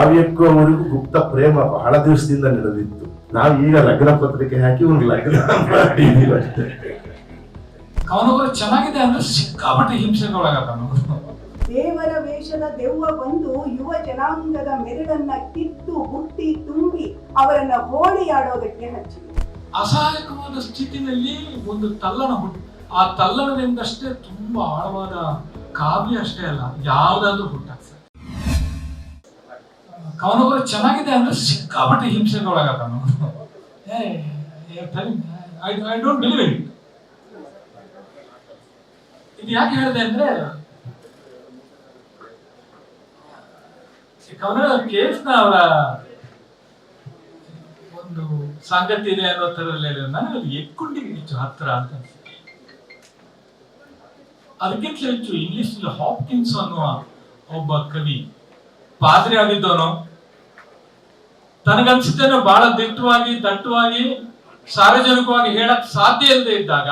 ಕಾವ್ಯಕ್ಕೂ ಅವರಿಗೂ ಗುಪ್ತ ಪ್ರೇಮ ಬಹಳ ದಿವಸದಿಂದ ನಡೆದಿತ್ತು. ನಾವು ಈಗ ಲಗ್ನ ಪತ್ರಿಕೆ ಹಾಕಿ ಒಂದು ಲಗ್ನ ಮಾಡಿದೀವಿ ಅಷ್ಟೇ. ಕವನಗಳು ಚೆನ್ನಾಗಿದೆ ಅಂದ್ರೆ ಸಿಕ್ಕಾಪಟ್ಟೆ ಹಿಂಸೆಗೊಳಗಾದ. ದೇವರ ವೇಷದ ದೆವ್ವ ಬಂದು ಯುವ ಜನಾಂಗದ ಮೆದುಳನ್ನ ಕಿತ್ತು ಬುಟ್ಟಿ ತುಂಬಿ ಅವರನ್ನ ಹೋಳಿಯಾಡೋದಕ್ಕೆ ಹಚ್ಚಿದೆ. ಅಸಹಾಯಕವಾದ ಸ್ಥಿತಿನಲ್ಲಿ ಒಂದು ತಲ್ಲಣ ಹುಟ್ಟು, ಆ ತಲ್ಲಣದಿಂದಷ್ಟೇ ತುಂಬಾ ಆಳವಾದ ಕಾವ್ಯ ಅಷ್ಟೇ ಅಲ್ಲ, ಯಾವ್ದಾದ್ರು ಹುಟ್ಟಾಗ್ತದೆ. ಕವನಗಳು ಚೆನ್ನಾಗಿದೆ ಅಂದ್ರೆ ಸಿಕ್ಕಾಪಟ್ಟೆ ಹಿಂಸೆಗೊಳಗಾದ. I don't believe it. ಇದು ಯಾಕೆ ಹೇಳಿದೆ ಅಂದ್ರೆ, ಕವನ ಕೇಸ್ನ ಅವರ ಒಂದು ಸಂಗತಿ ಇದೆ ಅನ್ನೋ ತರದಲ್ಲಿ ನನಗೆ ಅದು ಎಕ್ಕುಂಡಿಗೆ ಹೆಚ್ಚು ಹತ್ತಿರ ಅಂತ ಅನ್ಸುತ್ತೆ. ಅದಕ್ಕಿಂತ ಹೆಚ್ಚು ಇಂಗ್ಲಿಷ್ ಹಾಪ್ಕಿನ್ಸ್ ಅನ್ನುವ ಒಬ್ಬ ಕವಿ, ಪಾದ್ರಿ ಆಗಿದ್ದವನು, ತನಗನ್ಸುತ್ತೇನೆ ಬಹಳ ದಿಟ್ಟವಾಗಿ ದಟ್ಟವಾಗಿ ಸಾರ್ವಜನಿಕವಾಗಿ ಹೇಳಕ್ ಸಾಧ್ಯ ಇಲ್ಲದೆ ಇದ್ದಾಗ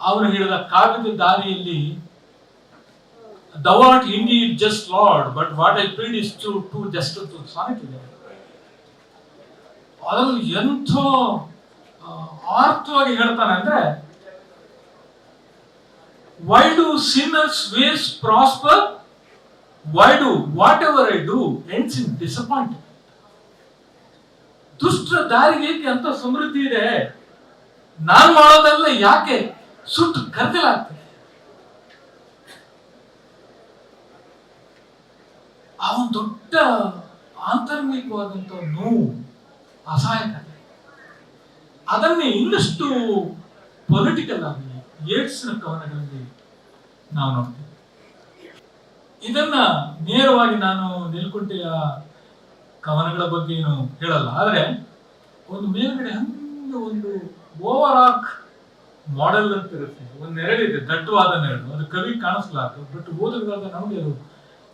ಅವರು ಹೇಳಿದ ಕಾವ್ಯದ ದಾರಿಯಲ್ಲಿ Thou art indeed just Lord, but what I plead is to just to sonnet ಇದೆ. ಅದನ್ನು ಎಂಥ ಆರ್ಥವಾಗಿ ಹೇಳ್ತಾನೆ ಅಂದ್ರೆ, why do sinners' ways prosper? Why do whatever I do ends in disappointment? ದುಷ್ಟರ ದಾರಿಗೆ ಏಕೆ ಅಂತ ಸಮೃದ್ಧಿ ಇದೆ, ನಾನು ಮಾಡೋದೆಲ್ಲ ಯಾಕೆ ಸುಟ್ಟು ಕರ್ತಲಾಗ್ತದೆ. ಆ ಒಂದು ದೊಡ್ಡ ಆಂತರ್ಮಿಕವಾದಂತ ನೋವು, ಅಸಹಾಯಕತೆ, ಅದನ್ನೇ ಇನ್ನಷ್ಟು ಪೊಲಿಟಿಕಲ್ ಆಗಿ ಯೇಟ್ಸ್ನ ಕವನಗಳಲ್ಲಿ ನಾವು ನೋಡ್ತೀವಿ. ಇದನ್ನ ನೇರವಾಗಿ ನಾನು ನಿಲ್ಕುಂಟೆಯ ಕವನಗಳ ಬಗ್ಗೆ ಏನು ಹೇಳಲ್ಲ, ಆದ್ರೆ ಒಂದು ಮೇಲ್ಗಡೆ ಹಂಗೆ ಒಂದು ಓವರ್ ಆರ್ಕ್ ಮಾಡೆಲ್ ಅಂತ ಇರುತ್ತೆ. ಒಂದು ನೆರಳಿದೆ, ದಟ್ಟವಾದ ನೆರಳು, ಅದು ಕವಿ ಕಾಣಿಸ್ಲಾರ್ದು, ಬಟ್ ಓದುಗರಾದ ನಮಗೆ ಅದು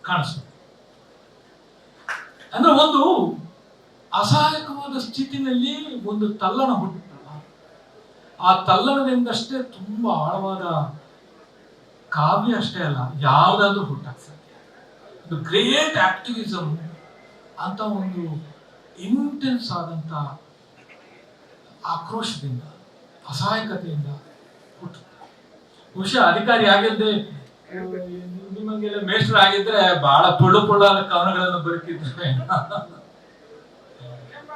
ಕಾಣಿಸ್ತದೆ. ಅಂದ್ರೆ ಒಂದು ಅಸಹಾಯಕವಾದ ಸ್ಥಿತಿನಲ್ಲಿ ಒಂದು ತಲ್ಲಣ ಹುಟ್ಟುತ್ತಲ್ಲ, ಆ ತಲ್ಲಣದಿಂದಷ್ಟೇ ತುಂಬಾ ಆಳವಾದ ಕಾವ್ಯ ಅಷ್ಟೇ ಅಲ್ಲ, ಯಾವ್ದಾದ್ರೂ ಹುಟ್ಟಾಗ್ತದೆ. ಇದು ಗ್ರೇಟ್ ಆಕ್ಟಿವಿಸಮ್ ಅಂತ ಒಂದು ಇಂಟೆನ್ಸ್ ಆದಂತ ಆಕ್ರೋಶದಿಂದ, ಅಸಹಾಯಕತೆಯಿಂದ ಹುಟ್ಟುತ್ತೆ. ಬಹುಶಃ ಅಧಿಕಾರಿ ಆಗಿದ್ದೆ, ನಿಮಗೆಲ್ಲ ಮೇಷ್ಟ್ರ ಆಗಿದ್ರೆ ಬಹಳ ಪೊಳ್ಳು ಪೊಳ್ಳಾದ ಕವನಗಳನ್ನು ಬರೀತಿದ್ರೆ,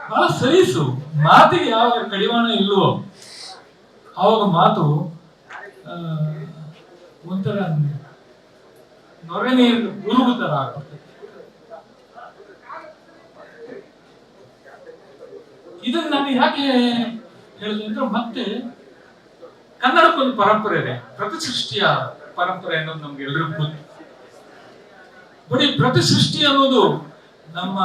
ಬಹಳ ಸಲೀಸು, ಮಾತಿಗೆ ಯಾವಾಗ ಕಡಿವಾಣ ಇಲ್ವೋ ಅವಾಗ ಮಾತು ಒಂಥರ ನೊರೆ ನೀರು ಉರುಗು ತರ ಆಗ್ತದೆ. ಇದನ್ನ ನಾನು ಯಾಕೆ ಹೇಳಿದೆ ಅಂದ್ರೆ, ಮತ್ತೆ ಕನ್ನಡಕ್ಕೊಂದು ಪರಂಪರೆ ಇದೆ, ಪ್ರತಿಸೃಷ್ಟಿಯ ಪರಂಪರೆ ಅನ್ನೋದು ನಮ್ಗೆ ಎಲ್ರಿಗೂ ಗೊತ್ತು. ಬರೀ ಪ್ರತಿಸೃಷ್ಟಿ ಅನ್ನೋದು ನಮ್ಮ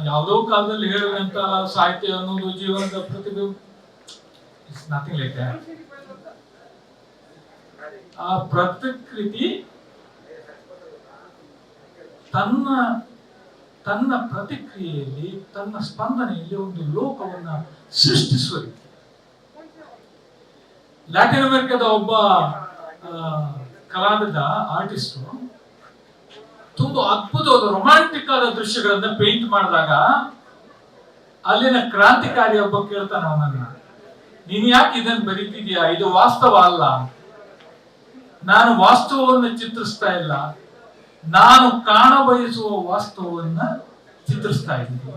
ಯಾವುದೋ ಕಾಲದಲ್ಲಿ ಹೇಳಿದಂತ ಸಾಹಿತ್ಯ ಅನ್ನೋದು ಜೀವನದ ಪ್ರತಿಭೆ, ಇಟ್ಸ್ ನಥಿಂಗ್ ಲೈಕ್ ದಟ್. ಆ ಪ್ರತಿಕೃತಿ ತನ್ನ ತನ್ನ ಪ್ರತಿಕ್ರಿಯೆಯಲ್ಲಿ, ತನ್ನ ಸ್ಪಂದನೆಯಲ್ಲಿ ಒಂದು ಲೋಕವನ್ನ ಸೃಷ್ಟಿಸುವ ರೀತಿ. ಲ್ಯಾಟಿನ್ ಅಮೆರಿಕದ ಒಬ್ಬ ಕಲಾವಿದ, ಆರ್ಟಿಸ್ಟ್, ತುಂಬಾ ಅದ್ಭುತವಾದ ರೊಮ್ಯಾಂಟಿಕ್ ಆದ ದೃಶ್ಯಗಳನ್ನ ಪೇಂಟ್ ಮಾಡಿದಾಗ ಅಲ್ಲಿನ ಕ್ರಾಂತಿಕಾರಿ ಒಬ್ಬ ಕೇಳ್ತಾನ ಅವನನ್ನ, ನೀನ್ ಯಾಕೆ ಇದನ್ನ ಬರೀತಿದ್ಯಾ, ಇದು ವಾಸ್ತವ ಅಲ್ಲ, ನಾನು ವಾಸ್ತವವನ್ನು ಚಿತ್ರಿಸ್ತಾ ಇಲ್ಲ, ನಾನು ಕಾಣ ಬಯಸುವ ವಾಸ್ತವವನ್ನ ಚಿತ್ರಿಸ್ತಾ ಇದ್ದೀನಿ.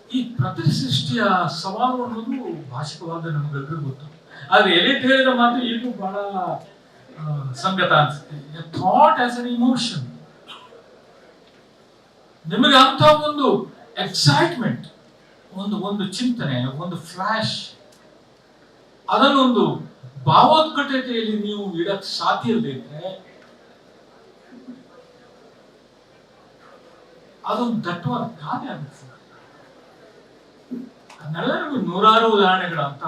ಈ ಪ್ರತಿಸೃಷ್ಟಿಯ ಸವಾಲು ಅನ್ನೋದು ಭಾಷಿಕವಾದ ನಮಗೆಲ್ಲರಿಗೂ ಗೊತ್ತು. ಆದ್ರೆ ಎಲಿಟ್ ಹೇಳಿದ ಮಾತು ಈಗೂ ಬಹಳ ಸಂಗತ ಅನ್ಸುತ್ತೆ. Thought as an emotion. ನಿಮಗೆ ಅಂತ ಒಂದು ಎಕ್ಸೈಟ್ಮೆಂಟ್, ಒಂದು ಚಿಂತನೆ, ಒಂದು ಫ್ಲಾಶ್, ಅದನ್ನೊಂದು ಭಾವೋತ್ಕಟತೆಯಲ್ಲಿ ನೀವು ಇಡಕ್ ಸಾಧ್ಯ ಇಲ್ಲದೆ ಇದ್ರೆ ಅದೊಂದು ದಟ್ಟವಾದ ಗಾದೆ ಆಗುತ್ತೆ. ಅದನ್ನೆಲ್ಲ ನಮಗೆ ನೂರಾರು ಉದಾಹರಣೆಗಳಂತ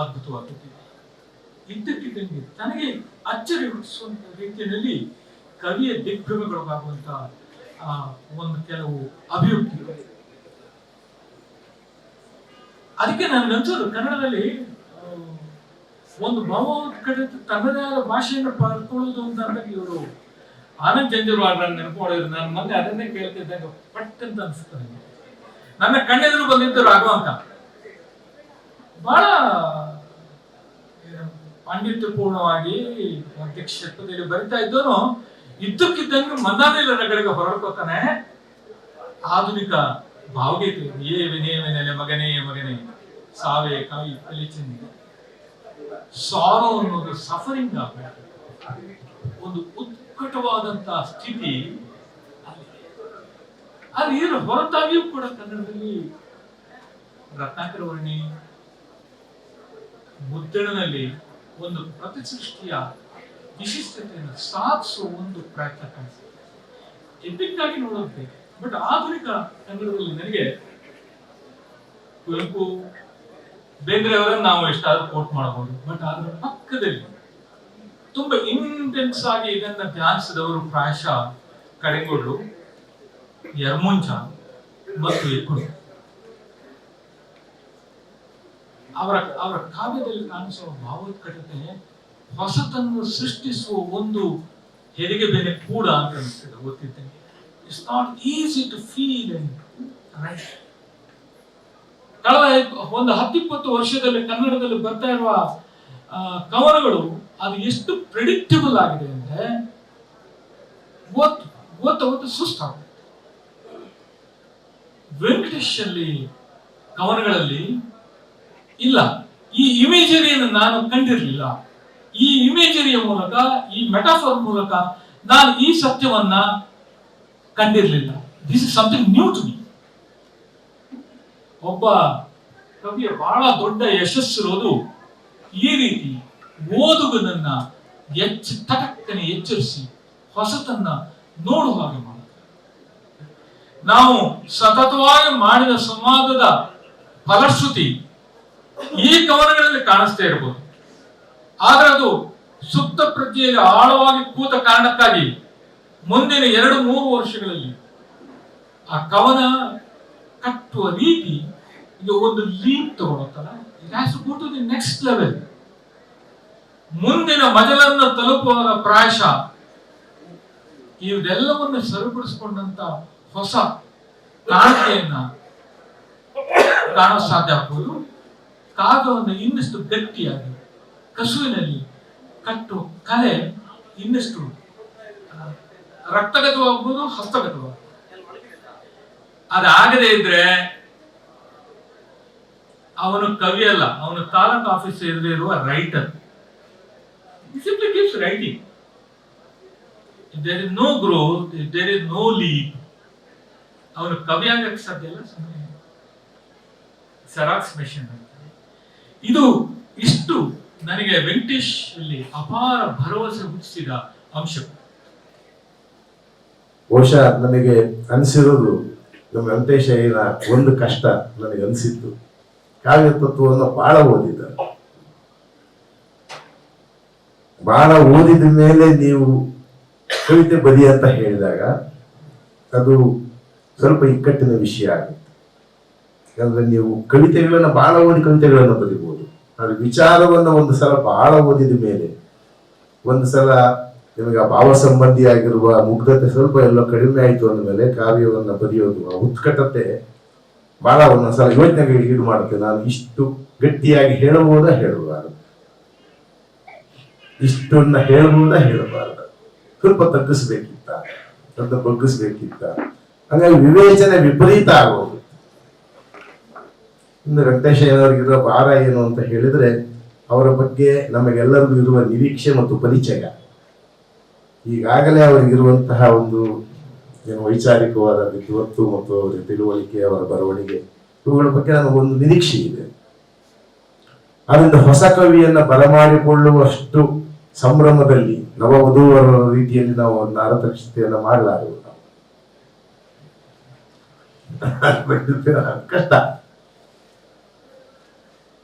ಅದ್ಭುತವಾಗುತ್ತಿದೆ. ಇದ್ದಕ್ಕಿದ್ದಂಗೆ ತನಗೆ ಅಚ್ಚರಿ ಹುಟ್ಟಿಸುವಂತ ರೀತಿಯಲ್ಲಿ ಕವಿಯ ದಿಗ್ಭ್ರಮೆಗೊಳಗಾಗುವಂತ ಒಂದು ಕೆಲವು ಅಭಿವ್ಯಕ್ತಿಗಳು. ಅದಕ್ಕೆ ನನಗನ್ಸೋದು ಕನ್ನಡದಲ್ಲಿ ಒಂದು ಭಾವೋತ್ಕಟ ತನ್ನದೇ ಆದ ಭಾಷೆಯನ್ನು ಪಡ್ಕೊಳ್ಳೋದು ಅಂತಂದಾಗ ಇವರು ಆನಂದ್ ಜಂಜರ್ವಾಡ್ರ ನೆನಪು ನಾನು ಮೊನ್ನೆ ಅದನ್ನೇ ಕೇಳ್ತಿದ್ದಾಗ ಪಟ್ ಅಂತ ಅನ್ಸುತ್ತೆ. ನನ್ನ ಕಣ್ಣೆದುರು ಬಂದಿದ್ದು ರಾಘವಂತ ಬಹಳ ಪಾಂಡಿತ್ಯಪೂರ್ಣವಾಗಿ ಕ್ಷೇತ್ರದಲ್ಲಿ ಬರಿತಾ ಇದ್ದವನು ಇದ್ದಕ್ಕಿದ್ದಂಗೆ ಮಂದಾನಿಲ ರಗಡೆಗೆ ಹೊರಡ್ಕೋತಾನೆ. ಆಧುನಿಕ ಭಾವಗೀತೆ ಏನೆಲೆ ಮಗನೇ ಮಗನೇ ಸಾವೇ ಕಾಯಿ ಕಲಿಚಿಂದ ಸಾರೋ ಅನ್ನೋದು ಸಫರಿಂಗ್ ಆಗಬೇಕು, ಒಂದು ಉತ್ಕಟವಾದಂತಹ ಸ್ಥಿತಿ ಅಲ್ಲಿ ಇರೋ ಹೊರತಾಗಿಯೂ ಕೂಡ ಕನ್ನಡದಲ್ಲಿ ರತ್ನಾಕರ ವರ್ಣಿ ಮುದ್ರಣದಲ್ಲಿ ಒಂದು ಪ್ರತಿಸೃಷ್ಟಿಯ ವಿಶಿಷ್ಟತೆಯನ್ನು ಸಾಧಿಸುವ ಒಂದು ಪ್ರಯತ್ನ ಕಾಣಿಸ್ತದೆ. ಎಪಿಕ್ ಆಗಿ ನೋಡುತ್ತೆ. ಬಟ್ ಆಧುನಿಕ ಕನ್ನಡದಲ್ಲಿ ನನಗೆ ಕುವೆಂಪು ಬೇಂದ್ರೆ ಅವರನ್ನು ನಾವು ಎಷ್ಟಾದ್ರೂ ಕೋಟ್ ಮಾಡಬಹುದು. ಬಟ್ ಅದರ ಪಕ್ಕದಲ್ಲಿ ತುಂಬಾ ಇಂಟೆನ್ಸ್ ಆಗಿ ಇದನ್ನ ಧ್ಯಾನಿಸಿದವರು ಪ್ರಾಯಶಃ ಕಡೆಗೋಡು, ಯರ್ಮುಂಚ ಮತ್ತು ಎಕ್ಕುಡು. ಅವರ ಕಾವ್ಯದಲ್ಲಿ ಕಾಣಿಸುವ ಭಾವೋತ್ಕಟತೆ ಹೊಸತನ್ನು ಸೃಷ್ಟಿಸುವ ಒಂದು ಹೆರಿಗೆ ಬೆಲೆ ಕೂಡ ಅಂತ ಅನಿಸ್ತದೆ. ಗೊತ್ತಿದ್ದಂಗೆ it's not easy to feel and right. ಕಳೆದ ಒಂದು 10-20 ವರ್ಷದಲ್ಲಿ ಕನ್ನಡದಲ್ಲಿ ಬರ್ತಾ ಇರುವ ಕವನಗಳು ಅದು ಎಷ್ಟು ಪ್ರೆಡಿಕ್ಟಬಲ್ ಆಗಿದೆ ಅಂದ್ರೆ ಓದ್ತಾ ಸುಸ್ತಾಗುತ್ತೆ. ವೆಂಕಟೇಶ್ ಅಲ್ಲಿ ಕವನಗಳಲ್ಲಿ ಇಲ್ಲ, ಈ ಇಮೇಜರಿಯನ್ನು ನಾನು ಕಂಡಿರಲಿಲ್ಲ, ಈ ಇಮೇಜರಿಯ ಮೂಲಕ, ಈ ಮೆಟಾಫರ್ ಮೂಲಕ ನಾನು ಈ ಸತ್ಯವನ್ನ ಕಂಡಿರಲಿಲ್ಲ. This is something new to me. ಒಬ್ಬ ಕವಿಯ ಬಹಳ ದೊಡ್ಡ ಯಶಸ್ಸಿರೋದು ಈ ರೀತಿ ಓದುಗನನ್ನ ತಟಕ್ಕನೆ ಎಚ್ಚರಿಸಿ ಹೊಸತನ್ನ ನೋಡುವ ಹಾಗೆ ಮಾಡುತ್ತೆ. ನಾವು ಸತತವಾಗಿ ಮಾಡಿದ ಸಂವಾದದ ಫಲಶ್ರುತಿ ಈ ಕವನಗಳಲ್ಲಿ ಕಾಣಿಸ್ತಾ ಇರಬಹುದು. ಆದ್ರೆ ಅದು ಸುಪ್ತ ಪ್ರಜ್ಞೆಯಲ್ಲಿ ಆಳವಾಗಿ ಕೂತ ಕಾರಣಕ್ಕಾಗಿ ಮುಂದಿನ 2-3 ವರ್ಷಗಳಲ್ಲಿ ಆ ಕವನ ಕಟ್ಟುವ ರೀತಿ ಈಗ ಒಂದು ಲೀಪ್ ತಗೊಳುತ್ತಲ್ಲ, it has to go to the next level. ಮುಂದಿನ ಮಜಲನ್ನು ತಲುಪುವಾಗ ಪ್ರಾಯಶಃ ಇದೆಲ್ಲವನ್ನು ಸರಿಪಡಿಸಿಕೊಂಡಂತ ಹೊಸ ಕಾಣಿಕೆಯನ್ನ ಕಾಣೋ ಸಾಧ್ಯ ಆಗ್ಬೋದು. ಕಾಗವನ್ನು ಇನ್ನಷ್ಟು ಗಟ್ಟಿಯಾಗಿ ಕಸುವಿನಲ್ಲಿ ಕಟ್ಟುವ ಕಲೆ ಇನ್ನಷ್ಟು ರಕ್ತಗತವಾಗ್ಬೋದು, ಹಸ್ತಗತವಾಗ್ಬೋದು. ಅದಾಗದೇ ಇದ್ರೆ ಅವನು ಕವಿ ಅಲ್ಲ, ಅವನು ತಾಲೂಕು ಆಫೀಸ್ ಎದುರಿರುವ writer. He simply keeps writing. If there is no growth, if there is no leap, ಅವನು ಕವಿ ಆಗಕ್ಕೆ ಸಾಧ್ಯ ಇಲ್ಲ. ಸುಮ್ಮನೆ ಸೆರಾಕ್ಸ್ ಮೆಷಿನ್ ಅಂತ. ಇದು ಇಷ್ಟು ನನಗೆ ವೆಂಕಟೇಶ್ ಅಲ್ಲಿ ಅಪಾರ ಭರವಸೆ ಹುಟ್ಟಿಸಿದ ಅಂಶ. ಬಹುಶಃ ನನಗೆ ಅನಿಸಿರೋದು ನಮ್ಮ ವೆಂಕಟೇಶ ಒಂದು ಕಷ್ಟ ನನಗೆ ಅನಿಸಿದ್ದು, ಕಾವ್ಯ ತತ್ವವನ್ನು ಬಹಳ ಓದಿದ್ದಾರೆ. ಬಹಳ ಓದಿದ ಮೇಲೆ ನೀವು ಕವಿತೆ ಬದಿ ಅಂತ ಹೇಳಿದಾಗ ಅದು ಸ್ವಲ್ಪ ಇಕ್ಕಟ್ಟಿನ ವಿಷಯ ಆಗುತ್ತೆ. ಯಾಕಂದ್ರೆ ನೀವು ಕವಿತೆಗಳನ್ನ ಬಹಳ ಓದಿ ಕವಿತೆಗಳನ್ನು ಬರೀಬಹುದು, ಆದ್ರೆ ವಿಚಾರವನ್ನ ಒಂದು ಸಲ ಬಹಳ ಓದಿದ ಮೇಲೆ ಒಂದು ಸಲ ನಿಮಗೆ ಆ ಭಾವ ಸಂಬಂಧಿಯಾಗಿರುವ ಮುಗ್ಧತೆ ಸ್ವಲ್ಪ ಎಲ್ಲೋ ಕಡಿಮೆ ಆಯ್ತು ಅಂದಮೇಲೆ ಕಾವ್ಯವನ್ನ ಬರೆಯೋದು ಆ ಉತ್ಕಟತೆ ಬಹಳ ಒಂದೊಂದ್ಸಲ ಯೋಚನೆಗೆ ಈಡು ಮಾಡುತ್ತೆ. ನಾನು ಇಷ್ಟು ಗಟ್ಟಿಯಾಗಿ ಹೇಳಬಹುದಾ ಹೇಳಬಾರದು, ಇಷ್ಟನ್ನ ಹೇಳಬಹುದಾ ಹೇಳಬಾರದು, ಸ್ವಲ್ಪ ತಗ್ಗಿಸ್ಬೇಕಿತ್ತ, ಸ್ವಲ್ಪ ಬಗ್ಗಿಸ್ಬೇಕಿತ್ತ, ಹಾಗಾಗಿ ವಿವೇಚನೆ ವಿಪರೀತ ಆಗೋದು. ಇನ್ನು ವೆಂಕಟೇಶಯ್ಯನವರಿಗಿರುವ ಭಾರ ಏನು ಅಂತ ಹೇಳಿದ್ರೆ ಅವರ ಬಗ್ಗೆ ನಮಗೆಲ್ಲರಿಗೂ ಇರುವ ನಿರೀಕ್ಷೆ ಮತ್ತು ಪರಿಚಯ, ಈಗಾಗಲೇ ಅವರಿಗಿರುವಂತಹ ಒಂದು ಏನು ವೈಚಾರಿಕವಾದ ವಿದ್ವತ್ತು ಮತ್ತು ಅವರ ತಿಳುವಳಿಕೆ, ಅವರ ಬರವಣಿಗೆ, ಇವುಗಳ ಬಗ್ಗೆ ನಮಗೊಂದು ನಿರೀಕ್ಷೆ ಇದೆ. ಅದರಿಂದ ಹೊಸ ಕವಿಯನ್ನ ಬರಮಾಡಿಕೊಳ್ಳುವಷ್ಟು ಸಂಭ್ರಮದಲ್ಲಿ ನವವಧೂವರ ರೀತಿಯಲ್ಲಿ ನಾವು ಒಂದು ಆರತಕ್ಷತೆಯನ್ನ ಮಾಡಲಾಗುವುದು. ಕಷ್ಟ.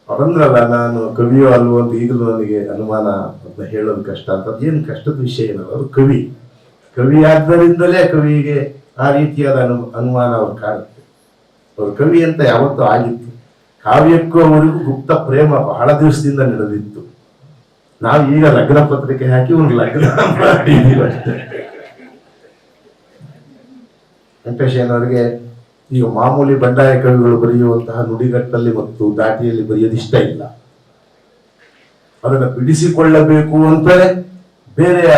ಅವರಂದ್ರಲ್ಲ ನಾನು ಕವಿಯೋ ಅಲ್ವೋ ಅಂತ ಈಗಲೂ ನನಗೆ ಅನುಮಾನ ಅಂತ ಹೇಳೋದು ಕಷ್ಟ ಅಂತ. ಏನು ಕಷ್ಟದ ವಿಷಯ ಏನಲ್ಲ, ಅವರು ಕವಿ ಆದ್ದರಿಂದಲೇ ಕವಿಗೆ ಆ ರೀತಿಯಾದ ಅನುಮಾನ ಅವ್ರು ಕಾಡುತ್ತೆ. ಅವರು ಕವಿ ಅಂತ ಯಾವತ್ತೂ ಆಗಿತ್ತು. ಕಾವ್ಯಕ್ಕೂ ಅವರಿಗೂ ಗುಪ್ತ ಪ್ರೇಮ ಬಹಳ ದಿವಸದಿಂದ ನಡೆದಿತ್ತು. ನಾವು ಈಗ ಲಗ್ನ ಪತ್ರಿಕೆ ಹಾಕಿ ಒಂದು ಲಗ್ನ ಮಾಡಿದೀವಿ ಅಷ್ಟೇ. ವೆಂಕಟೇಶಯ್ಯನವರಿಗೆ ಈಗ ಮಾಮೂಲಿ ಬಂಡಾಯ ಕವಿಗಳು ಬರೆಯುವಂತಹ ನುಡಿಗಟ್ಟಲ್ಲಿ ಮತ್ತು ದಾಟಿಯಲ್ಲಿ ಬರೆಯೋದು ಇಷ್ಟ ಇಲ್ಲ. ಅದನ್ನ ಬಿಡಿಸಿಕೊಳ್ಳಬೇಕು ಅಂತಾನೆ ಬೇರೆಯ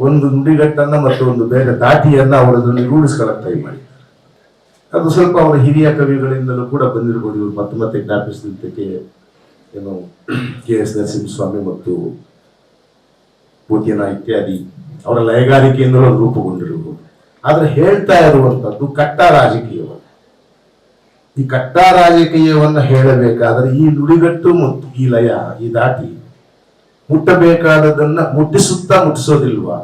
ಒಂದು ನುಡಿಗಟ್ಟನ್ನ ಮತ್ತು ಒಂದು ಬೇರೆ ದಾಟಿಯನ್ನ ಅವರದ್ರಲ್ಲಿ ರೂಢಿಸ್ಕೊಳ್ಳಕ್ಕೆ ಟ್ರೈ ಮಾಡಿದ್ದಾರೆ. ಅದು ಸ್ವಲ್ಪ ಅವರ ಹಿರಿಯ ಕವಿಗಳಿಂದಲೂ ಕೂಡ ಬಂದಿರಬಹುದು. ಇವರು ಮತ್ತೆ ಮತ್ತೆ ಜ್ಞಾಪಿಸಿದ್ದಕ್ಕೆ ಏನು KS ನರಸಿಂಹಸ್ವಾಮಿ ಮತ್ತು ಭೂತಿಯನ ಇತ್ಯಾದಿ ಅವರ ಲಯಗಾರಿಕೆಯಿಂದಲೂ ಅದು ರೂಪುಗೊಂಡಿರಬಹುದು. ಆದ್ರೆ ಹೇಳ್ತಾ ಇರುವಂತದ್ದು ಕಟ್ಟ ರಾಜಕೀಯವನ್ನು. ಈ ಕಟ್ಟ ರಾಜಕೀಯವನ್ನ ಹೇಳಬೇಕಾದ್ರೆ ಈ ನುಡಿಗಟ್ಟು ಮತ್ತು ಈ ಲಯ, ಈ ದಾಟಿ ಮುಟ್ಟಬೇಕಾದದನ್ನ ಮುಟ್ಟಿಸೋದಿಲ್ವಾ,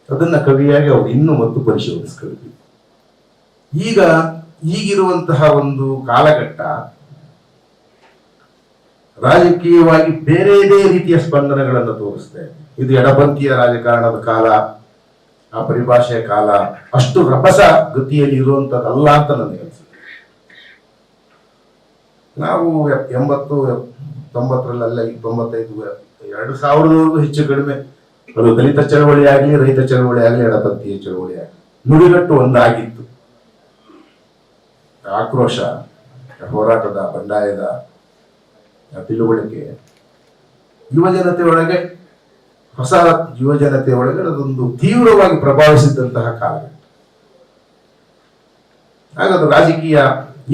ಅದನ್ನ ಕವಿಯಾಗಿ ಅವರು ಇನ್ನೂ ಮತ್ತು ಪರಿಶೋಧಿಸ್ಕೊಳ್ಬೇಕು. ಈಗಿರುವಂತಹ ಒಂದು ಕಾಲಘಟ್ಟ ರಾಜಕೀಯವಾಗಿ ಬೇರೆದೇ ರೀತಿಯ ಸ್ಪಂದನೆಗಳನ್ನು ತೋರಿಸ್ತಾ ಇದೆ. ಇದು ಎಡಪಂಥೀಯ ರಾಜಕಾರಣದ ಕಾಲ, ಆ ಪರಿಭಾಷೆಯ ಕಾಲ ಅಷ್ಟು ರಭಸ ಗತಿಯಲ್ಲಿ ಇರುವಂತದ್ದಲ್ಲ ಅಂತ ನನಗೆ ಅನ್ಸುತ್ತೆ. ನಾವು 80, 90 95, 2000 ಹೆಚ್ಚು ಕಡಿಮೆ ಅದು ದಲಿತ ಚಳವಳಿ ಆಗಲಿ, ರೈತ ಚಳವಳಿ ಆಗಲಿ, ಎಡಪಂಥೀಯ ಚಳವಳಿ ಆಗಲಿ, ನುಡಿಗಟ್ಟು ಒಂದಾಗಿತ್ತು. ಆಕ್ರೋಶ, ಹೋರಾಟದ, ಬಂಡಾಯದ ತಿಳುವಳಿಕೆ ಯುವಜನತೆಯೊಳಗೆ, ಹೊಸ ಯುವಜನತೆಯೊಳಗೆ ಅದೊಂದು ತೀವ್ರವಾಗಿ ಪ್ರಭಾವಿಸಿದಂತಹ ಕಾಲಘಟ್ಟ. ಹಾಗದು ರಾಜಕೀಯ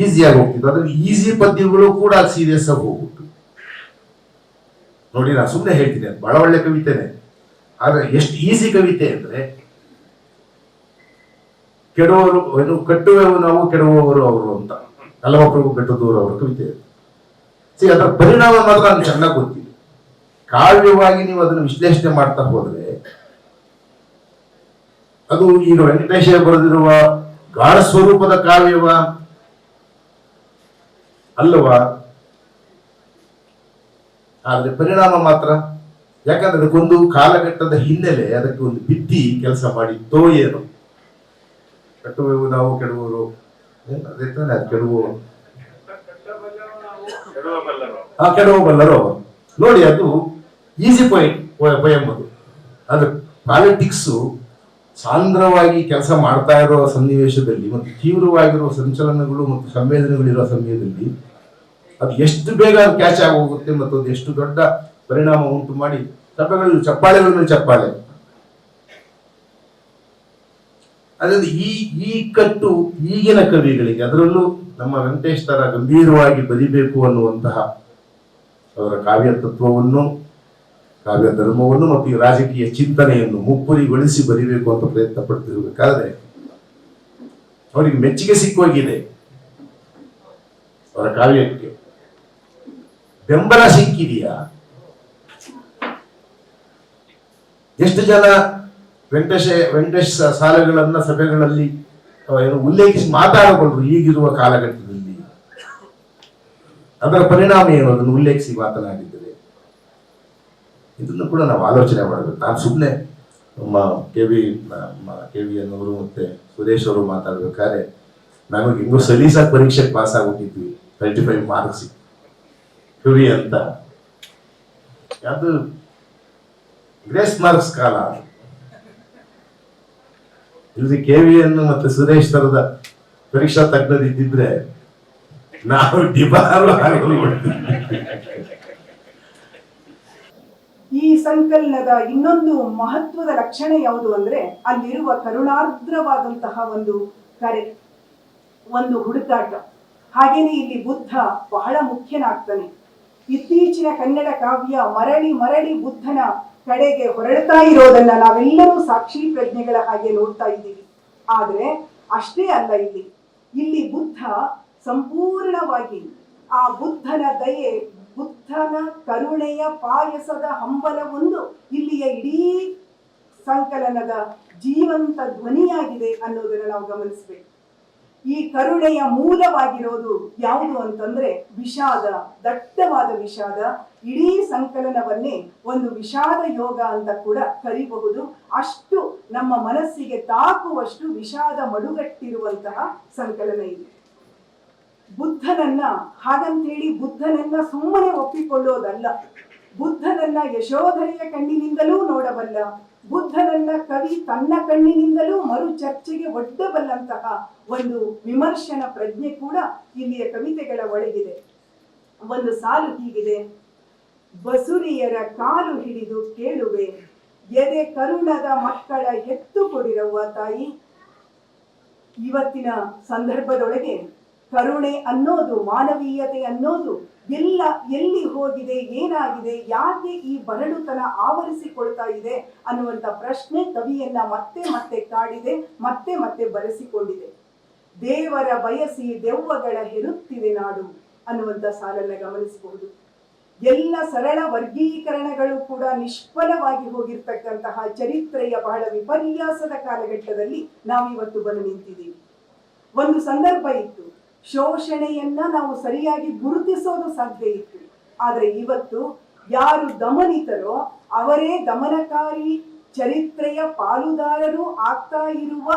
ಈಸಿಯಾಗಿ ಹೋಗ್ತಿತ್ತು. ಅದ್ರಲ್ಲಿ ಈಸಿ ಪದ್ಯಗಳು ಕೂಡ ಸೀರಿಯಸ್ ಆಗಿ ಹೋಗ್ಬಿಟ್ಟು ನೋಡಿ. ನಾನು ಸುಮ್ಮನೆ ಹೇಳ್ತೀನಿ, ಅದು ಬಹಳ ಒಳ್ಳೆ ಕವಿತೆನೆ. ಆದ್ರೆ ಎಷ್ಟು ಈಸಿ ಕವಿತೆ ಅಂದ್ರೆ, ಕೆಡುವವರು ಏನು ಕಟ್ಟುವೆವು ನಾವು, ಕೆಡುವವರು ಅವರು ಅಂತ ಅಲ್ಲಮಪ್ರಭು ಬೆಟ್ಟದೂರು ಅವರ ಕವಿತೆ. ಅದರ ಪರಿಣಾಮ ಮಾತ್ರ ನನಗೆ ಚೆನ್ನಾಗಿ ಗೊತ್ತಿದೆ. ಕಾವ್ಯವಾಗಿ ನೀವು ಅದನ್ನು ವಿಶ್ಲೇಷಣೆ ಮಾಡ್ತಾ ಹೋದ್ರೆ ಅದು ಈಗ ವೆಂಕಟೇಶ ಬರೆದಿರುವ ಗಾಢ ಸ್ವರೂಪದ ಕಾವ್ಯವ ಅಲ್ಲವಾ? ಆದ್ರೆ ಪರಿಣಾಮ ಮಾತ್ರ, ಯಾಕಂದ್ರೆ ಅದಕ್ಕೊಂದು ಕಾಲಘಟ್ಟದ ಹಿನ್ನೆಲೆ, ಅದಕ್ಕೆ ಒಂದು ಭಿತ್ತಿ ಕೆಲಸ ಮಾಡಿತ್ತೋ ಏನು. ಕಟ್ಟುವೆವು ನಾವು, ಕೆಡುವರು, ಅದೇ ತಾನೆ ಅದು ಕೆಡುವು, ಕೆಡವಬಲ್ಲರು ನೋಡಿ. ಅದು ಈಸಿ ಪೊಯಮ್. ಅದು ಪಾಲಿಟಿಕ್ಸ್ ಸಾಂದ್ರವಾಗಿ ಕೆಲಸ ಮಾಡ್ತಾ ಇರೋ ಸನ್ನಿವೇಶದಲ್ಲಿ ಮತ್ತು ತೀವ್ರವಾಗಿರುವ ಸಂಚಲನಗಳು ಮತ್ತು ಸಂವೇದನೆಗಳಿರೋ ಸಮಯದಲ್ಲಿ ಅದು ಎಷ್ಟು ಬೇಗ ಕ್ಯಾಚ್ ಆಗಿ ಹೋಗುತ್ತೆ ಮತ್ತು ಅದು ಎಷ್ಟು ದೊಡ್ಡ ಪರಿಣಾಮ ಉಂಟು ಮಾಡಿ ಸಭೆಗಳು ಚಪ್ಪಾಳೆಗಳ ಮೇಲೆ ಚಪ್ಪಾಳೆ. ಅದರಿಂದ ಈ ಕಟ್ಟು ಈಗಿನ ಕವಿಗಳಿಗೆ, ಅದರಲ್ಲೂ ನಮ್ಮ ವೆಂಕಟೇಶ್ ತರ ಗಂಭೀರವಾಗಿ ಬರಿಬೇಕು ಅನ್ನುವಂತಹ ಅವರ ಕಾವ್ಯ ತತ್ವವನ್ನು, ಕಾವ್ಯ ಧರ್ಮವನ್ನು ಮತ್ತು ಈ ರಾಜಕೀಯ ಚಿಂತನೆಯನ್ನು ಮುಪ್ಪುರಿಗೊಳಿಸಿ ಬರಿಬೇಕು ಅಂತ ಪ್ರಯತ್ನ ಪಡ್ತಿರ್ಬೇಕಾದ್ರೆ ಅವರಿಗೆ ಮೆಚ್ಚುಗೆ ಸಿಕ್ಕೋಗಿದೆ. ಅವರ ಕಾವ್ಯಕ್ಕೆ ಬೆಂಬಲ ಸಿಕ್ಕಿದೆಯಾ? ಎಷ್ಟು ಜನ ವೆಂಕಟೇಶ್ ಸಾಲುಗಳನ್ನ ಸಭೆಗಳಲ್ಲಿ ಉಲ್ಲೇಖಿಸಿ ಮಾತಾಡಬಲ್ಲರು ಈಗಿರುವ ಕಾಲಘಟ್ಟದಲ್ಲಿ? ಅದರ ಪರಿಣಾಮ ಏನು ಅದನ್ನು ಉಲ್ಲೇಖಿಸಿ ಮಾತನಾಡಿದರೆ? ಇದನ್ನು ಕೂಡ ನಾವು ಆಲೋಚನೆ ಮಾಡಬೇಕು. ನಾನು ಸುಮ್ಮನೆ ನಮ್ಮ ಕೆ.ವಿ. ಅನ್ನೋರು ಮತ್ತೆ ಸುರೇಶ್ ಅವರು ಮಾತಾಡ್ಬೇಕಾದ್ರೆ ನಮಗೆ ಹಿಂಗೂ ಸಲೀಸಾಗಿ ಪರೀಕ್ಷೆಗೆ ಪಾಸ್ ಆಗ್ಬಿಟ್ಟಿದ್ವಿ, 35 ಮಾರ್ಕ್ಸ್ ಕವಿ ಅಂತ. ಅದು ಗ್ರೇಸ್ ಮಾರ್ಕ್ಸ್ ಕಾಲ. ಇಲ್ಲಿ KV ಅನ್ನು ಮತ್ತೆ ಸುರೇಶ್ ತರದ ಪರೀಕ್ಷಾ ತಜ್ಞರಿದ್ದಿದ್ರೆ ನಾವು ಡಿಬಾರು ಈ ಸಂಕಲನದ ಇನ್ನೊಂದು ಮಹತ್ವದ ಲಕ್ಷಣ ಯಾವುದು ಅಂದ್ರೆ, ಅಲ್ಲಿರುವ ಕರುಣಾರ್ದ್ರವಾದಂತಹ ಒಂದು ಕರೆ, ಒಂದು ಹುಡುಕಾಟ. ಹಾಗೇನೆ ಇಲ್ಲಿ ಬುದ್ಧ ಬಹಳ ಮುಖ್ಯನಾಗ್ತಾನೆ. ಇತ್ತೀಚಿನ ಕನ್ನಡ ಕಾವ್ಯ ಮರಳಿ ಮರಳಿ ಬುದ್ಧನ ಕಡೆಗೆ ಹೊರಡ್ತಾ ಇರೋದನ್ನ ನಾವೆಲ್ಲರೂ ಸಾಕ್ಷಿ ಪ್ರಜ್ಞೆಗಳ ಹಾಗೆ ನೋಡ್ತಾ ಇದ್ದೀವಿ. ಆದ್ರೆ ಅಷ್ಟೇ ಅಲ್ಲ, ಇಲ್ಲಿ ಬುದ್ಧ ಸಂಪೂರ್ಣವಾಗಿ ಆ ಬುದ್ಧನ ದಯೆ, ಬುದ್ಧನ ಕರುಣೆಯ ಪಾಯಸದ ಹಂಬಲವೊಂದು ಇಲ್ಲಿಯ ಇಡೀ ಸಂಕಲನದ ಜೀವಂತ ಧ್ವನಿಯಾಗಿದೆ ಅನ್ನೋದನ್ನ ನಾವು ಗಮನಿಸಬೇಕು. ಈ ಕರುಣೆಯ ಮೂಲವಾಗಿರೋದು ಯಾವುದು ಅಂತಂದ್ರೆ ವಿಷಾದ, ದಟ್ಟವಾದ ವಿಷಾದ. ಇಡೀ ಸಂಕಲನವನ್ನೇ ಒಂದು ವಿಷಾದ ಯೋಗ ಅಂತ ಕೂಡ ಕರಿಬಹುದು. ಅಷ್ಟು ನಮ್ಮ ಮನಸ್ಸಿಗೆ ತಾಕುವಷ್ಟು ವಿಷಾದ ಮಡುಗಟ್ಟಿರುವಂತಹ ಸಂಕಲನ ಇದು. ಬುದ್ಧನನ್ನ ಹಾಗಂತೇಳಿ ಬುದ್ಧನನ್ನ ಸುಮ್ಮನೆ ಒಪ್ಪಿಕೊಳ್ಳೋದಲ್ಲ. ಬುದ್ಧನನ್ನ ಯಶೋಧರೆಯ ಕಣ್ಣಿನಿಂದಲೂ ನೋಡಬಲ್ಲ, ಬುದ್ಧನನ್ನ ಕವಿ ತನ್ನ ಕಣ್ಣಿನಿಂದಲೂ ಮರು ಚರ್ಚೆಗೆ ಒಡ್ಡಬಲ್ಲಂತಹ ಒಂದು ವಿಮರ್ಶನ ಪ್ರಜ್ಞೆ ಕೂಡ ಇಲ್ಲಿಯ ಕವಿತೆಗಳ ಒಳಗಿದೆ. ಒಂದು ಸಾಲು ಹೀಗಿದೆ: ಬಸುರಿಯರ ಕಾಲು ಹಿಡಿದು ಕೇಳುವೆ, ಎದೆ ಕರುಣದ ಮಕ್ಕಳ ಹೆತ್ತು ಕೊಡಿರವ್ವ ತಾಯಿ. ಇವತ್ತಿನ ಸಂದರ್ಭದೊಳಗೆ ಕರುಣೆ ಅನ್ನೋದು, ಮಾನವೀಯತೆ ಅನ್ನೋದು ಎಲ್ಲಿ ಹೋಗಿದೆ, ಏನಾಗಿದೆ, ಯಾಕೆ ಈ ಬರಡುತನ ಆವರಿಸಿಕೊಳ್ತಾ ಇದೆ ಅನ್ನುವಂಥ ಪ್ರಶ್ನೆ ಕವಿಯನ್ನ ಮತ್ತೆ ಮತ್ತೆ ಕಾಡಿದೆ, ಮತ್ತೆ ಮತ್ತೆ ಬರೆಸಿಕೊಂಡಿದೆ. ದೇವರ ಬಯಸಿ ದೆವ್ವಗಳ ಹೆರುತ್ತಿದೆ ನಾಡು ಅನ್ನುವಂಥ ಸಾಲನ್ನ ಗಮನಿಸಬಹುದು. ಎಲ್ಲ ಸರಳ ವರ್ಗೀಕರಣಗಳು ಕೂಡ ನಿಷ್ಫಲವಾಗಿ ಹೋಗಿರ್ತಕ್ಕಂತಹ ಚರಿತ್ರೆಯ ಬಹಳ ವಿಪರ್ಯಾಸದ ಕಾಲಘಟ್ಟದಲ್ಲಿ ನಾವಿವತ್ತು ಬಂದು ನಿಂತಿದ್ದೀವಿ. ಒಂದು ಸಂದರ್ಭ ಇತ್ತು, ಶೋಷಣೆಯನ್ನ ನಾವು ಸರಿಯಾಗಿ ಗುರುತಿಸೋದು ಸಾಧ್ಯ ಇತ್ತು. ಆದ್ರೆ ಇವತ್ತು ಯಾರು ದಮನಿತರೋ ಅವರೇ ದಮನಕಾರಿ ಚರಿತ್ರೆಯ ಪಾಲುದಾರರು ಆಗ್ತಾ ಇರುವ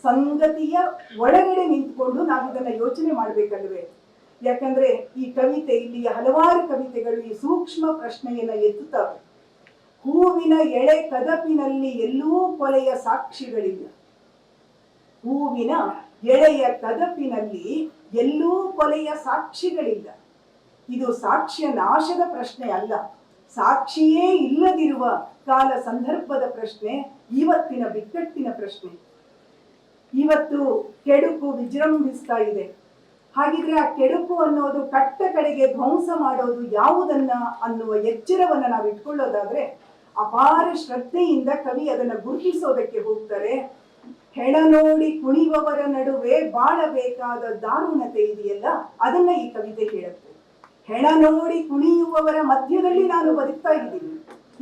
ಸಂಗತಿಯ ಒಳಗಡೆ ನಿಂತ್ಕೊಂಡು ನಾವಿದನ್ನ ಯೋಚನೆ ಮಾಡ್ಬೇಕಲ್ವೇ? ಯಾಕಂದ್ರೆ ಈ ಕವಿತೆ, ಇಲ್ಲಿಯ ಹಲವಾರು ಕವಿತೆಗಳು ಈ ಸೂಕ್ಷ್ಮ ಪ್ರಶ್ನೆಯನ್ನ ಎತ್ತುತ್ತವೆ. ಹೂವಿನ ಎಳೆ ಕದಪಿನಲ್ಲಿ ಎಲ್ಲೂ ಕೊಲೆಯ ಸಾಕ್ಷಿಗಳಿಲ್ಲ. ಹೂವಿನ ಎಳೆಯ ಕದಪಿನಲ್ಲಿ ಎಲ್ಲೂ ಕೊಲೆಯ ಸಾಕ್ಷಿಗಳಿಲ್ಲ. ಇದು ಸಾಕ್ಷ್ಯ ನಾಶದ ಪ್ರಶ್ನೆ ಅಲ್ಲ, ಸಾಕ್ಷಿಯೇ ಇಲ್ಲದಿರುವ ಕಾಲ ಸಂದರ್ಭದ ಪ್ರಶ್ನೆ, ಇವತ್ತಿನ ಬಿಕ್ಕಟ್ಟಿನ ಪ್ರಶ್ನೆ. ಇವತ್ತು ಕೆಡುಕು ವಿಜೃಂಭಿಸ್ತಾ ಇದೆ. ಹಾಗಿದ್ರೆ ಆ ಕೆಡುಕು ಅನ್ನೋದು ಕಟ್ಟ ಕಡೆಗೆ ಧ್ವಂಸ ಮಾಡೋದು ಯಾವುದನ್ನ ಅನ್ನುವ ಎಚ್ಚರವನ್ನ ನಾವು ಇಟ್ಕೊಳ್ಳೋದಾದ್ರೆ ಅಪಾರ ಶ್ರದ್ಧೆಯಿಂದ ಕವಿ ಅದನ್ನ ಗುರುತಿಸೋದಕ್ಕೆ ಹೋಗ್ತಾರೆ. ಹೆಣ ನೋಡಿ ಕುಣಿಯುವವರ ನಡುವೆ ಬಾಳಬೇಕಾದ ದಾರುಣತೆ ಇದೆಯಲ್ಲ, ಅದನ್ನ ಈ ಕವಿತೆ ಹೇಳುತ್ತೆ. ಹೆಣ ನೋಡಿ ಕುಣಿಯುವವರ ಮಧ್ಯದಲ್ಲಿ ನಾನು ಬದುಕ್ತಾ ಇದ್ದೀನಿ.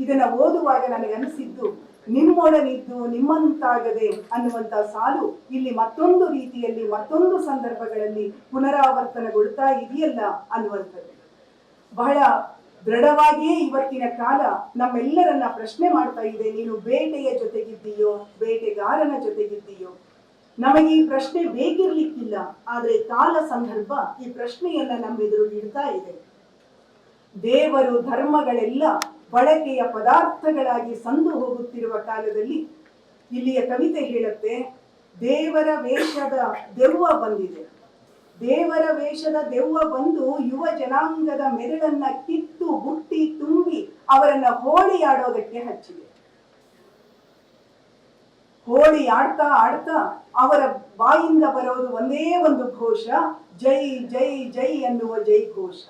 ಇದನ್ನ ಓದುವಾಗ ನನಗನ್ನಿಸಿದ್ದು, ನಿಮ್ಮೊಡನಿದ್ದು ನಿಮ್ಮಂತಾಗದೆ ಅನ್ನುವಂತ ಸಾಲು ಇಲ್ಲಿ ಮತ್ತೊಂದು ರೀತಿಯಲ್ಲಿ ಮತ್ತೊಂದು ಸಂದರ್ಭಗಳಲ್ಲಿ ಪುನರಾವರ್ತನಗೊಳ್ತಾ ಇದೆಯಲ್ಲ ಅನ್ನುವಂಥದ್ದು. ಬಹಳ ದೃಢವಾಗಿಯೇ ಇವತ್ತಿನ ಕಾಲ ನಮ್ಮೆಲ್ಲರನ್ನ ಪ್ರಶ್ನೆ ಮಾಡ್ತಾ ಇದೆ. ನೀನು ಬೇಟೆಯ ಜೊತೆಗಿದ್ದೀಯೋ, ಬೇಟೆಗಾರನ ಜೊತೆಗಿದ್ದೀಯೋ? ನಮಗೆ ಈ ಪ್ರಶ್ನೆ ಬೇಕಿರ್ಲಿಕ್ಕಿಲ್ಲ, ಆದ್ರೆ ಕಾಲ ಸಂದರ್ಭ ಈ ಪ್ರಶ್ನೆಯನ್ನ ನಮ್ಮೆದುರು ಇಡ್ತಾ ಇದೆ. ದೇವರು ಧರ್ಮಗಳೆಲ್ಲ ಬಳಕೆಯ ಪದಾರ್ಥಗಳಾಗಿ ಸಂದು ಹೋಗುತ್ತಿರುವ ಕಾಲದಲ್ಲಿ ಇಲ್ಲಿಯ ಕವಿತೆ ಹೇಳುತ್ತೆ, ದೇವರ ವೇಷದ ದೆವ್ವ ಬಂದಿದೆ. ದೇವರ ವೇಷದ ದೆವ್ವ ಬಂದು ಯುವ ಜನಾಂಗದ ಮೆದುಳನ್ನ ಕಿತ್ತು ಬುಟ್ಟಿ ತುಂಬಿ ಅವರನ್ನ ಹೋಳಿ ಆಡೋದಕ್ಕೆ ಹಚ್ಚಿದೆ. ಹೋಳಿ ಆಡ್ತಾ ಆಡ್ತಾ ಅವರ ಬಾಯಿಂದ ಬರೋದು ಒಂದೇ ಒಂದು ಘೋಷ, ಜೈ ಜೈ ಜೈ ಅನ್ನುವ ಜೈ ಘೋಷ.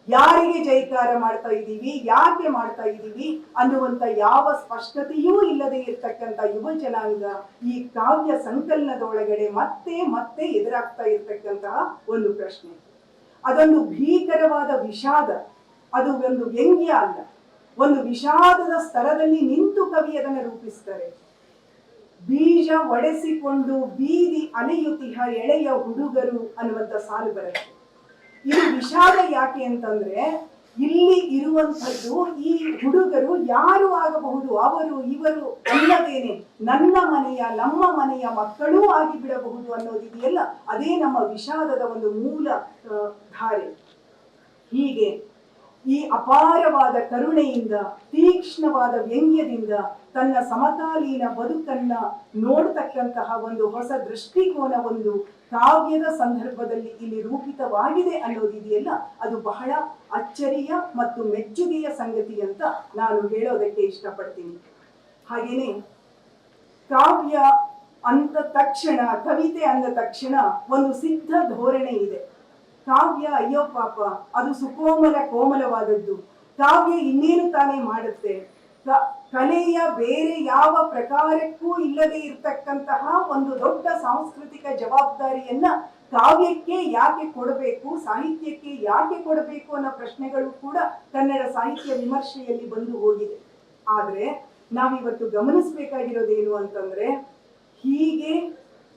ಯಾರಿಗೆ ಜೈಕಾರ ಮಾಡ್ತಾ ಇದ್ದೀವಿ, ಯಾಕೆ ಮಾಡ್ತಾ ಇದ್ದೀವಿ ಅನ್ನುವಂತ ಯಾವ ಸ್ಪಷ್ಟತೆಯೂ ಇಲ್ಲದೆ ಇರ್ತಕ್ಕಂಥ ಯುವ ಜನಾಂಗ ಈ ಕಾವ್ಯ ಸಂಕಲನದೊಳಗಡೆ ಮತ್ತೆ ಮತ್ತೆ ಎದುರಾಗ್ತಾ ಇರ್ತಕ್ಕಂತಹ ಒಂದು ಪ್ರಶ್ನೆ. ಅದೊಂದು ಭೀಕರವಾದ ವಿಷಾದ, ಅದು ಒಂದು ವ್ಯಂಗ್ಯ ಅಲ್ಲ, ಒಂದು ವಿಷಾದದ ಸ್ತರದಲ್ಲಿ ನಿಂತು ಕವಿ ಅದನ್ನು ರೂಪಿಸ್ತಾರೆ. ಬೀಜ ಒಡೆಸಿಕೊಂಡು ಬೀದಿ ಅಲೆಯುತ್ತಿಹ ಎಳೆಯ ಹುಡುಗರು ಅನ್ನುವಂತ ಸಾಲು ಬರುತ್ತೆ. ಇದು ವಿಷಾದ ಯಾಕೆ ಅಂತಂದ್ರೆ, ಇಲ್ಲಿ ಇರುವಂಥದ್ದು ಈ ಹುಡುಗರು ಯಾರು ಆಗಬಹುದು, ಅವರು ಇವರು ಅಲ್ಲದೇನೆ ನನ್ನ ಮನೆಯ ನಮ್ಮ ಮನೆಯ ಮಕ್ಕಳೂ ಆಗಿ ಬಿಡಬಹುದು ಅನ್ನೋದಿದೆಯಲ್ಲ, ಅದೇ ನಮ್ಮ ವಿಷಾದದ ಒಂದು ಮೂಲ ಧಾರೆ. ಹೀಗೆ ಈ ಅಪಾರವಾದ ಕರುಣೆಯಿಂದ, ತೀಕ್ಷ್ಣವಾದ ವ್ಯಂಗ್ಯದಿಂದ ತನ್ನ ಸಮಕಾಲೀನ ಬದುಕನ್ನ ನೋಡ್ತಕ್ಕಂತಹ ಒಂದು ಹೊಸ ದೃಷ್ಟಿಕೋನ ಒಂದು ಕಾವ್ಯದ ಸಂದರ್ಭದಲ್ಲಿ ಇಲ್ಲಿ ರೂಪಿತವಾಗಿದೆ ಅನ್ನೋದಿದೆಯಲ್ಲ, ಅದು ಬಹಳ ಅಚ್ಚರಿಯ ಮತ್ತು ಮೆಚ್ಚುಗೆಯ ಸಂಗತಿ ಅಂತ ನಾನು ಹೇಳೋದಕ್ಕೆ ಇಷ್ಟಪಡ್ತೀನಿ. ಹಾಗೇನೆ ಕಾವ್ಯ ಅಂದ ತಕ್ಷಣ, ಕವಿತೆ ಅಂದ ತಕ್ಷಣ ಒಂದು ಸಿದ್ಧ ಧೋರಣೆ ಇದೆ. ಕಾವ್ಯ ಅಯ್ಯೋ ಪಾಪ, ಅದು ಸುಕೋಮಲ ಕೋಮಲವಾದದ್ದು, ಕಾವ್ಯ ಇನ್ನೇನು ತಾನೇ ಮಾಡುತ್ತೆ, ಕಲೆಯ ಬೇರೆ ಯಾವ ಪ್ರಕಾರಕ್ಕೂ ಇಲ್ಲದೆ ಇರತಕ್ಕಂತಹ ಒಂದು ದೊಡ್ಡ ಸಾಂಸ್ಕೃತಿಕ ಜವಾಬ್ದಾರಿಯನ್ನ ಕಾವ್ಯಕ್ಕೆ ಯಾಕೆ ಕೊಡಬೇಕು, ಸಾಹಿತ್ಯಕ್ಕೆ ಯಾಕೆ ಕೊಡಬೇಕು ಅನ್ನೋ ಪ್ರಶ್ನೆಗಳು ಕೂಡ ಕನ್ನಡ ಸಾಹಿತ್ಯ ವಿಮರ್ಶೆಯಲ್ಲಿ ಬಂದು ಹೋಗಿದೆ. ಆದ್ರೆ ನಾವಿವತ್ತು ಗಮನಿಸಬೇಕಾಗಿರೋದೇನು ಅಂತಂದ್ರೆ, ಹೀಗೆ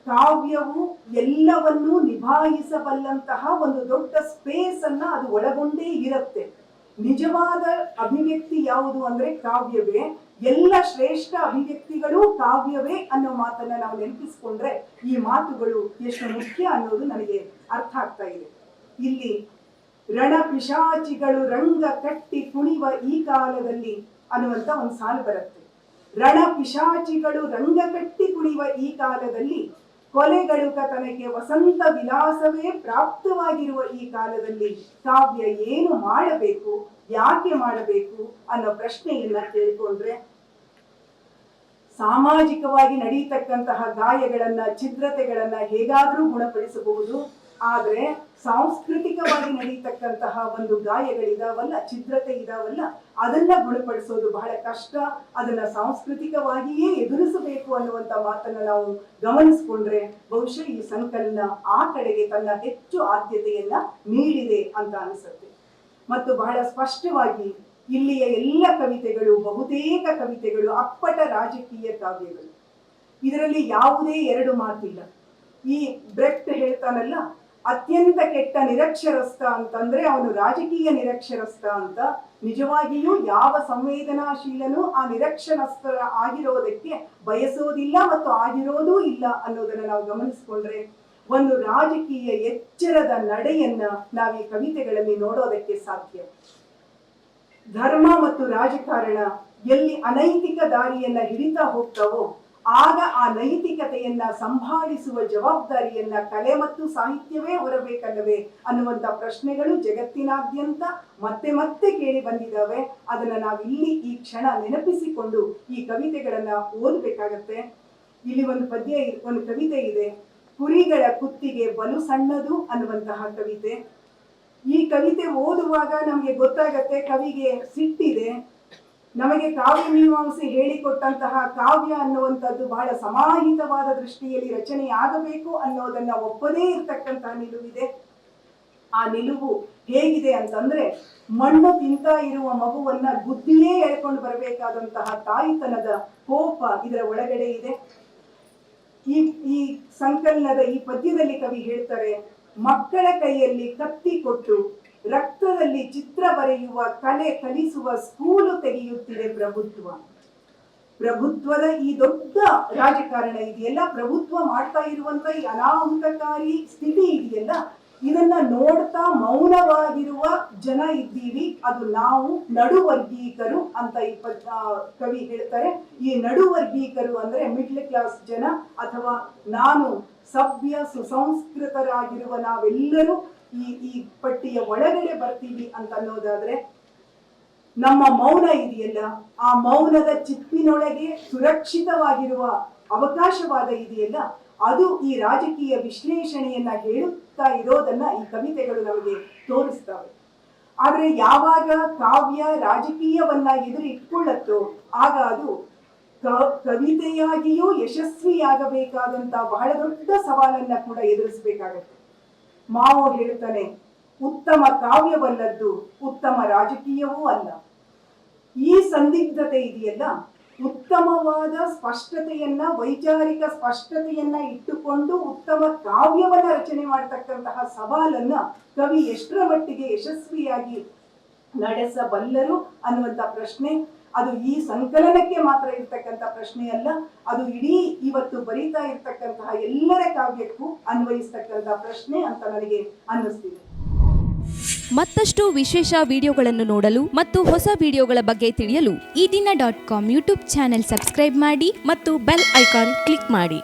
ಕಾವ್ಯವು ಎಲ್ಲವನ್ನೂ ನಿಭಾಯಿಸಬಲ್ಲಂತಹ ಒಂದು ದೊಡ್ಡ ಸ್ಪೇಸ್ ಅನ್ನ ಅದು ಒಳಗೊಂಡೇ ಇರುತ್ತೆ. ನಿಜವಾದ ಅಭಿವ್ಯಕ್ತಿ ಯಾವುದು ಅಂದ್ರೆ ಕಾವ್ಯವೇ, ಎಲ್ಲ ಶ್ರೇಷ್ಠ ಅಭಿವ್ಯಕ್ತಿಗಳು ಕಾವ್ಯವೇ ಅನ್ನೋ ಮಾತನ್ನ ನಾವು ನೆನಪಿಸ್ಕೊಂಡ್ರೆ ಈ ಮಾತುಗಳು ಎಷ್ಟು ಮುಖ್ಯ ಅನ್ನೋದು ನನಗೆ ಅರ್ಥ ಆಗ್ತಾ ಇದೆ. ಇಲ್ಲಿ ರಣ ಪಿಶಾಚಿಗಳು ರಂಗ ಕಟ್ಟಿ ಕುಣಿವ ಈ ಕಾಲದಲ್ಲಿ ಅನ್ನುವಂತ ಒಂದು ಸಾಲು ಬರುತ್ತೆ. ರಣ ಪಿಶಾಚಿಗಳು ರಂಗ ಕಟ್ಟಿ ಕುಣಿವ ಈ ಕಾಲದಲ್ಲಿ, ಕೊಲೆಗಡುಕತನಕ್ಕೆ ವಸಂತ ವಿಲಾಸವೇ ಪ್ರಾಪ್ತವಾಗಿರುವ ಈ ಕಾಲದಲ್ಲಿ ಕಾವ್ಯ ಏನು ಮಾಡಬೇಕು, ಯಾಕೆ ಮಾಡಬೇಕು ಅನ್ನೋ ಪ್ರಶ್ನೆಯನ್ನ ಕೇಳಿಕೊಂಡ್ರೆ, ಸಾಮಾಜಿಕವಾಗಿ ನಡೀತಕ್ಕಂತಹ ಗಾಯಗಳನ್ನ, ಛಿದ್ರತೆಗಳನ್ನ ಹೇಗಾದ್ರೂ ಗುಣಪಡಿಸಬಹುದು. ಆದ್ರೆ ಸಾಂಸ್ಕೃತಿಕವಾಗಿ ನಡೀತಕ್ಕಂತಹ ಒಂದು ಗಾಯಗಳಿದಾವಲ್ಲ, ಛಿದ್ರತೆ ಇದಾವಲ್ಲ, ಅದನ್ನ ಗುಣಪಡಿಸೋದು ಬಹಳ ಕಷ್ಟ. ಅದನ್ನ ಸಾಂಸ್ಕೃತಿಕವಾಗಿಯೇ ಎದುರಿಸಬೇಕು ಅನ್ನುವಂತ ಮಾತನ್ನ ನಾವು ಗಮನಿಸ್ಕೊಂಡ್ರೆ ಬಹುಶಃ ಈ ಸಂಕಲನ ಆ ಕಡೆಗೆ ತನ್ನ ಹೆಚ್ಚು ಆದ್ಯತೆಯನ್ನ ನೀಡಿದೆ ಅಂತ ಅನಿಸುತ್ತೆ. ಮತ್ತು ಬಹಳ ಸ್ಪಷ್ಟವಾಗಿ ಇಲ್ಲಿಯ ಎಲ್ಲ ಕವಿತೆಗಳು, ಬಹುತೇಕ ಕವಿತೆಗಳು ಅಪ್ಪಟ ರಾಜಕೀಯ ಕಾವ್ಯಗಳು. ಇದರಲ್ಲಿ ಯಾವುದೇ ಎರಡು ಮಾತಿಲ್ಲ. ಈ ಬ್ರೆಕ್ಟ್ ಹೇಳ್ತಾನಲ್ಲ, ಅತ್ಯಂತ ಕೆಟ್ಟ ನಿರಕ್ಷರಸ್ಥ ಅಂತಂದ್ರೆ ಅವನು ರಾಜಕೀಯ ನಿರಕ್ಷರಸ್ಥ ಅಂತ. ನಿಜವಾಗಿಯೂ ಯಾವ ಸಂವೇದನಾಶೀಲನೂ ಆ ನಿರಕ್ಷರಸ್ಥ ಆಗಿರೋದಕ್ಕೆ ಬಯಸೋದಿಲ್ಲ ಮತ್ತು ಆಗಿರೋದೂ ಇಲ್ಲ ಅನ್ನೋದನ್ನ ನಾವು ಗಮನಿಸ್ಕೊಂಡ್ರೆ ಒಂದು ರಾಜಕೀಯ ಎಚ್ಚರದ ನಡೆಯನ್ನ ನಾವು ಈ ಕವಿತೆಗಳಲ್ಲಿ ನೋಡೋದಕ್ಕೆ ಸಾಧ್ಯ. ಧರ್ಮ ಮತ್ತು ರಾಜಕಾರಣ ಎಲ್ಲಿ ಅನೈತಿಕ ದಾರಿಯನ್ನ ಹಿಡಿತಾ ಹೋಗ್ತಾವೋ ಆಗ ಆ ನೈತಿಕತೆಯನ್ನ ಸಂಭಾಳಿಸುವ ಜವಾಬ್ದಾರಿಯನ್ನ ಕಲೆ ಮತ್ತು ಸಾಹಿತ್ಯವೇ ಹೊರಬೇಕಲ್ಲವೇ ಅನ್ನುವಂತ ಪ್ರಶ್ನೆಗಳು ಜಗತ್ತಿನಾದ್ಯಂತ ಮತ್ತೆ ಮತ್ತೆ ಕೇಳಿ ಬಂದಿದ್ದಾವೆ. ಅದನ್ನ ನಾವಿಲ್ಲಿ ಈ ಕ್ಷಣ ನೆನಪಿಸಿಕೊಂಡು ಈ ಕವಿತೆಗಳನ್ನ ಓದಬೇಕಾಗತ್ತೆ. ಇಲ್ಲಿ ಒಂದು ಕವಿತೆ ಇದೆ, ಕುರಿಗಳ ಕುತ್ತಿಗೆ ಬಲು ಸಣ್ಣದು ಅನ್ನುವಂತಹ ಕವಿತೆ. ಈ ಕವಿತೆ ಓದುವಾಗ ನಮಗೆ ಗೊತ್ತಾಗತ್ತೆ ಕವಿಗೆ ಸಿಟ್ಟಿದೆ. ನಮಗೆ ಕಾವ್ಯ ಮೀಮಾಂಸೆ ಹೇಳಿಕೊಟ್ಟಂತಹ ಕಾವ್ಯ ಅನ್ನುವಂಥದ್ದು ಬಹಳ ಸಮಾಹಿತವಾದ ದೃಷ್ಟಿಯಲ್ಲಿ ರಚನೆಯಾಗಬೇಕು ಅನ್ನೋದನ್ನ ಒಪ್ಪದೇ ಇರ್ತಕ್ಕಂತಹ ನಿಲುವಿದೆ. ಆ ನಿಲುವು ಹೇಗಿದೆ ಅಂತಂದ್ರೆ, ಮಣ್ಣು ತಿಂತಾ ಇರುವ ಮಗುವನ್ನ ಬುದ್ಧಿಯೇ ಎಳ್ಕೊಂಡು ಬರಬೇಕಾದಂತಹ ತಾಯಿತನದ ಕೋಪ ಇದರ ಒಳಗಡೆ ಇದೆ. ಈ ಸಂಕಲನದ ಈ ಪದ್ಯದಲ್ಲಿ ಕವಿ ಹೇಳ್ತಾರೆ, ಮಕ್ಕಳ ಕೈಯಲ್ಲಿ ಕತ್ತಿ ಕೊಟ್ಟು ರಕ್ತದಲ್ಲಿ ಚಿತ್ರ ಬರೆಯುವ ಕಲೆ ಕಲಿಸುವ ಸ್ಕೂಲು ತೆಗೆಯುತ್ತಿದೆ ಪ್ರಭುತ್ವ. ಪ್ರಭುತ್ವದ ಈ ದೊಡ್ಡ ರಾಜಕಾರಣ ಇದೆಯಲ್ಲ, ಪ್ರಭುತ್ವ ಮಾಡ್ತಾ ಇರುವಂತ ಈ ಅನಾಹುತಕಾರಿ ಸ್ಥಿತಿ ಇದೆಯಲ್ಲ, ಇದನ್ನ ನೋಡ್ತಾ ಮೌನವಾಗಿರುವ ಜನ ಇದ್ದೀವಿ. ಅದು ನಾವು ನಡುವರ್ಗೀಕರು ಅಂತ ಈ ಕವಿ ಹೇಳ್ತಾರೆ. ಈ ನಡುವರ್ಗೀಕರು ಅಂದ್ರೆ ಮಿಡ್ಲ್ ಕ್ಲಾಸ್ ಜನ, ಅಥವಾ ನಾನು ಸಭ್ಯ ಸುಸಂಸ್ಕೃತರಾಗಿರುವ ನಾವೆಲ್ಲರೂ ಈ ಪಟ್ಟಿಯ ಒಳಗಡೆ ಬರ್ತೀವಿ ಅಂತ ಅನ್ನೋದಾದ್ರೆ, ನಮ್ಮ ಮೌನ ಇದೆಯಲ್ಲ, ಆ ಮೌನದ ಚಿಪ್ಪಿನೊಳಗೆ ಸುರಕ್ಷಿತವಾಗಿರುವ ಅವಕಾಶವಾದ ಇದೆಯಲ್ಲ, ಅದು ಈ ರಾಜಕೀಯ ವಿಶ್ಲೇಷಣೆಯನ್ನ ಹೇಳುತ್ತಾ ಇರೋದನ್ನ ಈ ಕವಿತೆಗಳು ನಮಗೆ ತೋರಿಸ್ತವೆ. ಆದ್ರೆ ಯಾವಾಗ ಕಾವ್ಯ ರಾಜಕೀಯವನ್ನ ಎದುರು ಇಟ್ಕೊಳ್ಳತ್ತೋ ಆಗ ಅದು ಕವಿತೆಯಾಗಿಯೂ ಯಶಸ್ವಿಯಾಗಬೇಕಾದಂತ ಬಹಳ ದೊಡ್ಡ ಸವಾಲನ್ನ ಕೂಡ ಎದುರಿಸಬೇಕಾಗತ್ತೆ. ಮಾವು ಹೇಳ್ತಾನೆ, ಉತ್ತಮ ಕಾವ್ಯವಲ್ಲದ್ದು ಉತ್ತಮ ರಾಜಕೀಯವೂ ಅಲ್ಲ. ಈ ಸಂದಿಗ್ಧತೆ ಇದೆಯಲ್ಲ, ಉತ್ತಮವಾದ ಸ್ಪಷ್ಟತೆಯನ್ನ, ವೈಚಾರಿಕ ಸ್ಪಷ್ಟತೆಯನ್ನ ಇಟ್ಟುಕೊಂಡು ಉತ್ತಮ ಕಾವ್ಯವನ್ನ ರಚನೆ ಮಾಡತಕ್ಕಂತಹ ಸವಾಲನ್ನ ಕವಿ ಎಷ್ಟರ ಮಟ್ಟಿಗೆ ಯಶಸ್ವಿಯಾಗಿ ನಡೆಸಬಲ್ಲರು ಅನ್ನುವಂತ ಪ್ರಶ್ನೆ, ಅದು ಈ ಸಂಕಲನಕ್ಕೆ ಮಾತ್ರ ಇರ್ತಕ್ಕಂಥ ಪ್ರಶ್ನೆ ಅಲ್ಲ, ಅದು ಇಡೀ ಇವತ್ತು ಬರೀತಾ ಇರ್ತಕ್ಕಂತಹ ಎಲ್ಲರ ಕಾವ್ಯಕ್ಕೂ ಅನ್ವಯಿಸ್ತಕ್ಕಂಥ ಪ್ರಶ್ನೆ ಅಂತ ನನಗೆ ಅನ್ನಿಸ್ತಿದೆ. ಮತ್ತಷ್ಟು ವಿಶೇಷ ವಿಡಿಯೋಗಳನ್ನು ನೋಡಲು ಮತ್ತು ಹೊಸ ವಿಡಿಯೋಗಳ ಬಗ್ಗೆ ತಿಳಿಯಲು eedina.com ಯೂಟ್ಯೂಬ್ ಚಾನೆಲ್ ಸಬ್ಸ್ಕ್ರೈಬ್ ಮಾಡಿ ಮತ್ತು ಬೆಲ್ ಐಕಾನ್ ಕ್ಲಿಕ್ ಮಾಡಿ.